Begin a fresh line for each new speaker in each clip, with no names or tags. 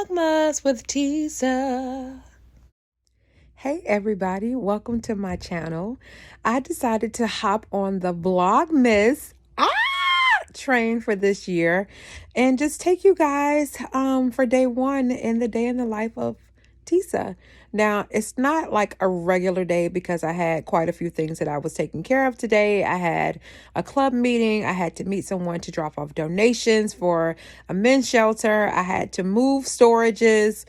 Vlogmas with Tisa. Hey everybody, welcome to my channel. I decided to hop on the Vlogmas train for this year and just take you guys for day one in the day in the life of Tisa. Now, it's not like a regular day because I had quite a few things that I was taking care of today. I had a club meeting. I had to meet someone to drop off donations for a men's shelter. I had to move storages.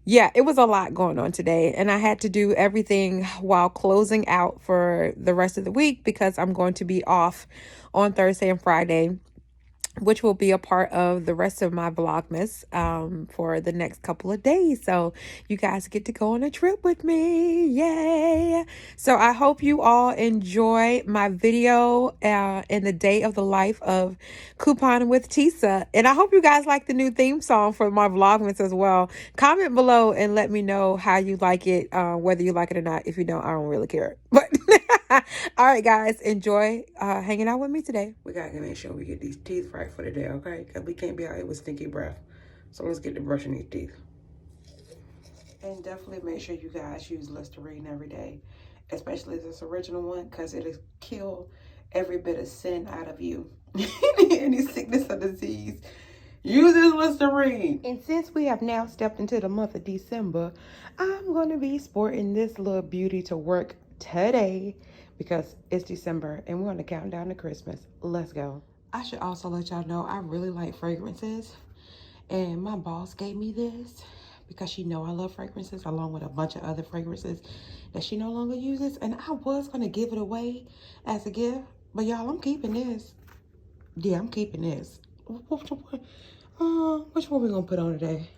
Yeah, it was a lot going on today, and I had to do everything while closing out for the rest of the week because I'm going to be off on Thursday and Friday, which will be a part of the rest of my Vlogmas for the next couple of days. So you guys get to go on a trip with me. Yay! So I hope you all enjoy my video in the day of the life of Coupon with Tisa. And I hope you guys like the new theme song for my Vlogmas as well. Comment below and let me know how you like it, whether you like it or not. If you don't, I don't really care. But all right, guys, enjoy hanging out with me today.
We gotta make sure we get these teeth right for the day, okay? Because we can't be out here with stinky breath. So let's get to brushing these teeth. And definitely make sure you guys use Listerine every day, especially this original one, because it'll kill every bit of sin out of you. Any sickness or disease. Use this Listerine. And since we have now stepped into the month of December, I'm going to be sporting this little beauty to work today because it's December and we're on the countdown to Christmas. Let's go. I should also let y'all know I really like fragrances, and my boss gave me this because she know I love fragrances, along with a bunch of other fragrances that she no longer uses, and I was going to give it away as a gift, but y'all, I'm keeping this. Yeah, I'm keeping this. Which one we gonna put on today?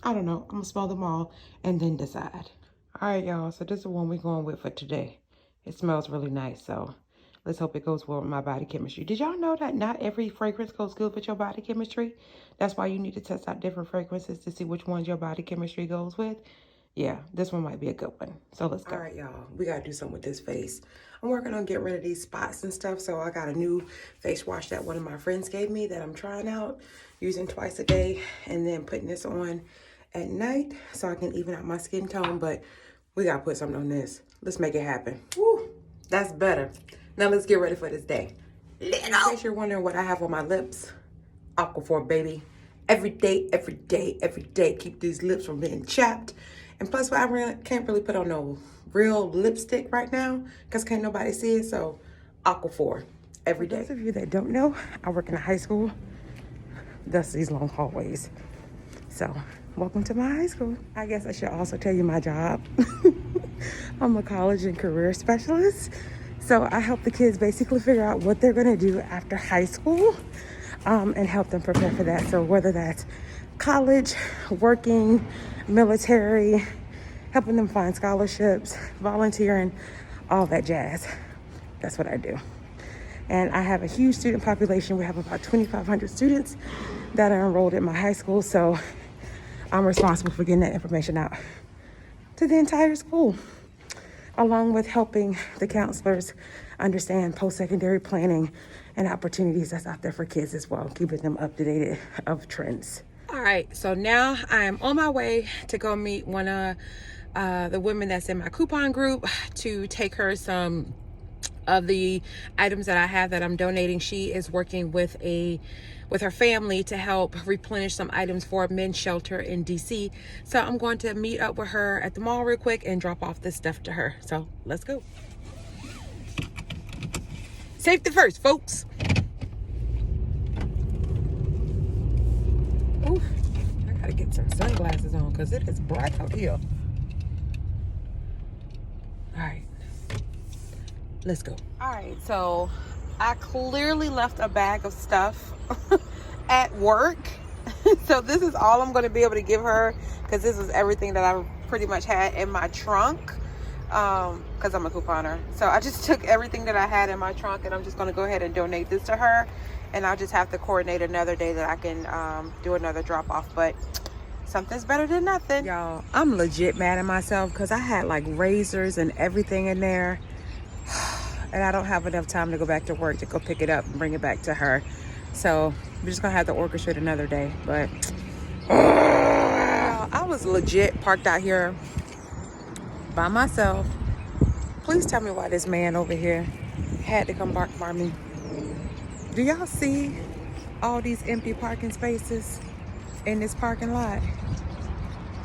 I don't know. I'm gonna smell them all and then decide. All right, y'all, so this is the one we're going with for today. It smells really nice, so let's hope it goes well with my body chemistry. Did y'all know that not every fragrance goes good with your body chemistry? That's why you need to test out different fragrances to see which ones your body chemistry goes with. Yeah, this one might be a good one. So let's go. All right, y'all, we gotta do something with this face. I'm working on getting rid of these spots and stuff, so I got a new face wash that one of my friends gave me that I'm trying out, using twice a day, and then putting this on at night so I can even out my skin tone, but we gotta put something on this. Let's make it happen. Woo, that's better. Now let's get ready for this day. In case you're wondering what I have on my lips, Aquaphor, baby. Every day, every day, every day, keep these lips from being chapped. And plus, I can't really put on no real lipstick right now because can't nobody see it. So, Aquaphor every day. For those of you that don't know, I work in a high school. Thus, these long hallways. So, welcome to my high school. I guess I should also tell you my job. I'm a college and career specialist. So, I help the kids basically figure out what they're going to do after high school and help them prepare for that. So, whether that's college, working, military, helping them find scholarships, volunteering, all that jazz. That's what I do. And I have a huge student population. We have about 2,500 students that are enrolled in my high school. So I'm responsible for getting that information out to the entire school, along with helping the counselors understand post-secondary planning and opportunities that's out there for kids as well, keeping them up to date of trends. All right, so now I am on my way to go meet one of the women that's in my coupon group to take her some of the items that I have that I'm donating. She is working with her family to help replenish some items for a men's shelter in DC. So I'm going to meet up with her at the mall real quick and drop off this stuff to her. So let's go. Safety first, folks. Oof, I gotta get some sunglasses on because it is bright out here. All right, let's go. All right, so I clearly left a bag of stuff at work. So this is all I'm gonna be able to give her because this is everything that I pretty much had in my trunk because I'm a couponer. So I just took everything that I had in my trunk and I'm just gonna go ahead and donate this to her. And I'll just have to coordinate another day that I can do another drop off. But something's better than nothing. Y'all, I'm legit mad at myself because I had like razors and everything in there. And I don't have enough time to go back to work to go pick it up and bring it back to her. So we're just going to have to orchestrate another day. But
I was legit parked out here by myself. Please tell me why this man over here had to come park by me. Do y'all see all these empty parking spaces in this parking lot?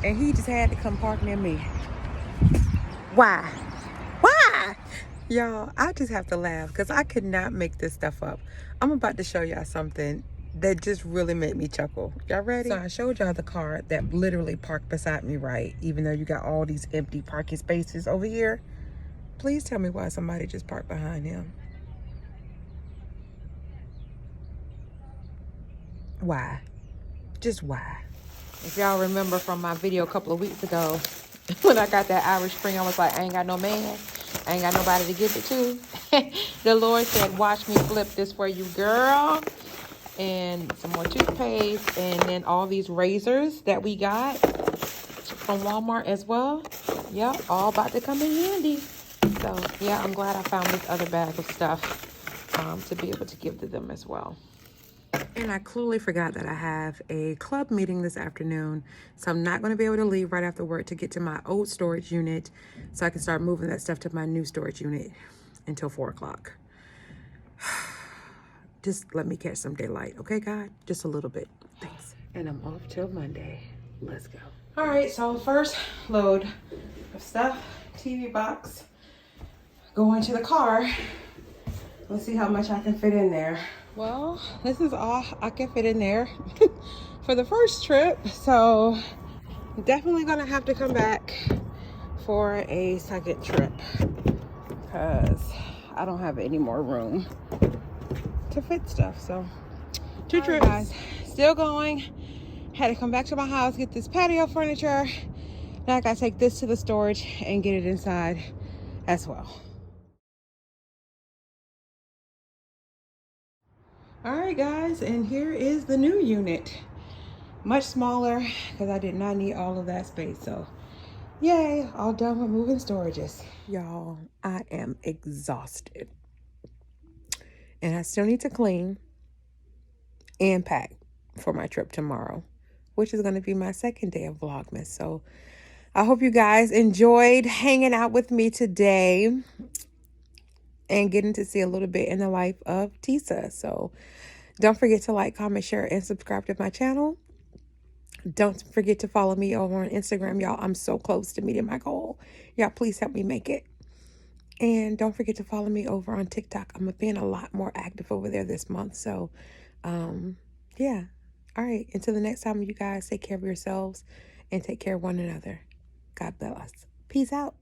And he just had to come park near me. Why? Why? Y'all, I just have to laugh because I could not make this stuff up. I'm about to show y'all something that just really made me chuckle. Y'all ready? So I showed y'all the car that literally parked beside me, right? Even though you got all these empty parking spaces over here. Please tell me why somebody just parked behind him. Why? Just why? If y'all remember from my video a couple of weeks ago, when I got that Irish Spring, I was like, I ain't got no man. I ain't got nobody to give it to. The Lord said, watch me flip this for you, girl. And some more toothpaste. And then all these razors that we got from Walmart as well. Yep, all about to come in handy. So, yeah, I'm glad I found this other bag of stuff to be able to give to them as well. And I clearly forgot that I have a club meeting this afternoon. So I'm not going to be able to leave right after work to get to my old storage unit so I can start moving that stuff to my new storage unit until 4 o'clock. Just let me catch some daylight, okay, God? Just a little bit. Thanks. And I'm off till Monday. Let's go. All right, so first load of stuff, TV box, going to the car. Let's see how much I can fit in there. Well, this is all I can fit in there for the first trip. So definitely gonna have to come back for a second trip because I don't have any more room to fit stuff. So 2 trips, guys, still going. Had to come back to my house, get this patio furniture. Now I gotta take this to the storage and get it inside as well. All right, guys, and here is the new unit. Much smaller because I did not need all of that space. So yay, all done with moving storages. Y'all, I am exhausted. And I still need to clean and pack for my trip tomorrow, which is going to be my second day of Vlogmas. So I hope you guys enjoyed hanging out with me today and getting to see a little bit in the life of Tisa. So don't forget to like, comment, share, and subscribe to my channel. Don't forget to follow me over on Instagram, y'all. I'm so close to meeting my goal. Y'all, please help me make it. And don't forget to follow me over on TikTok. I'm being a lot more active over there this month. So, yeah. All right. Until the next time, you guys take care of yourselves and take care of one another. God bless. Peace out.